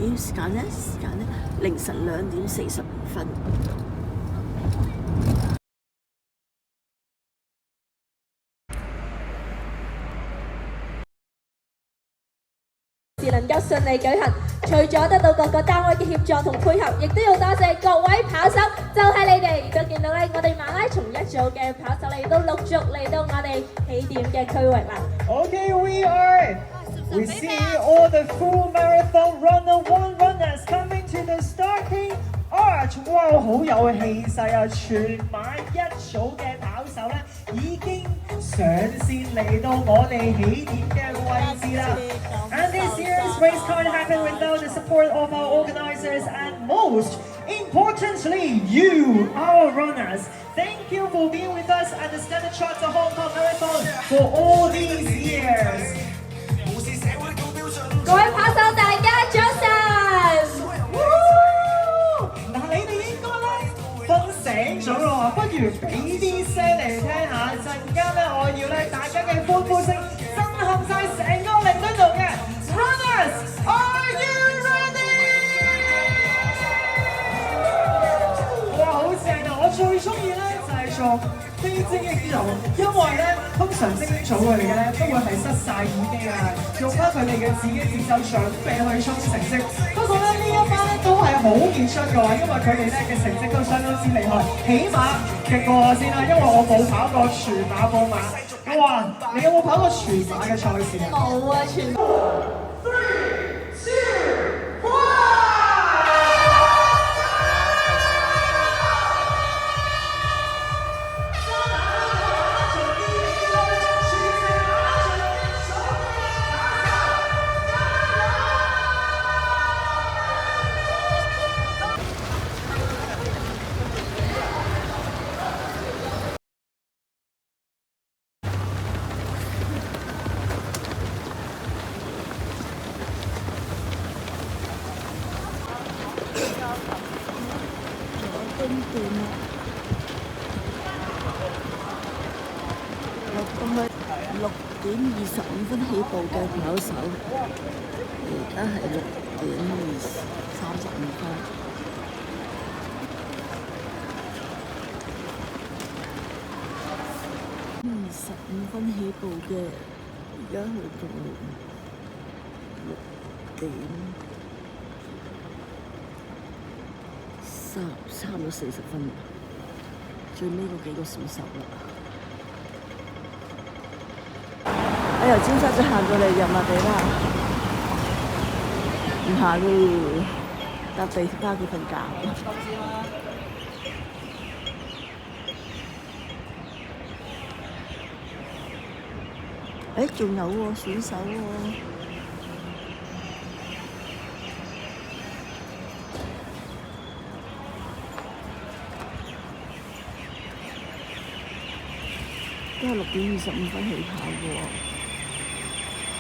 幾時間呢？時間呢？凌晨2:45。能夠順利舉行，除咗得到各個單位嘅協助同配合，亦都要多謝各位跑手，就係你哋。亦都見到咧，我哋馬拉松一組嘅跑手嚟到陸續嚟到我哋起點嘅區域啦。Okay, we see all the full marathon runners coming to the starting arch。哇，好有氣勢啊！全馬一組嘅跑手咧已經上線嚟到我哋起點嘅位置啦。And this year's race can't happen without the support of our organizers and most importantly, you, our runners. Thank you for being with us at the Standard Chartered Hong Kong Marathon for all these years. 各位跑手，大家早晨！嗱，你哋應該咧瞓醒咗咯，不如俾啲聲嚟聽下。陣間咧，我要咧大家嘅歡呼聲震撼晒成個彌敦道嘅 Runners。Are you ready？ 哇，好正啊！我最中意咧就係做非精英組，因為咧通常精英組佢哋咧都會係失晒耳機啊，用翻佢哋嘅自己節奏準備去衝成績。不過咧呢一班咧都係好傑出嘅喎，因為佢哋咧嘅成績都相當之厲害，起碼勁過我先啦，因為我冇跑過全馬半馬。哇！你有冇跑過全馬嘅賽事啊？冇啊，全部。6:25起步嘅跑手，而家係6:35。25起步嘅，而家去到差唔多40分，最尾嗰幾個選手啦。我由尖沙咀行到嚟油麻地啦，唔行咯，搭地鐵翻屋企瞓覺。仲有喎選手喎。都係6:25起跑嘅喎。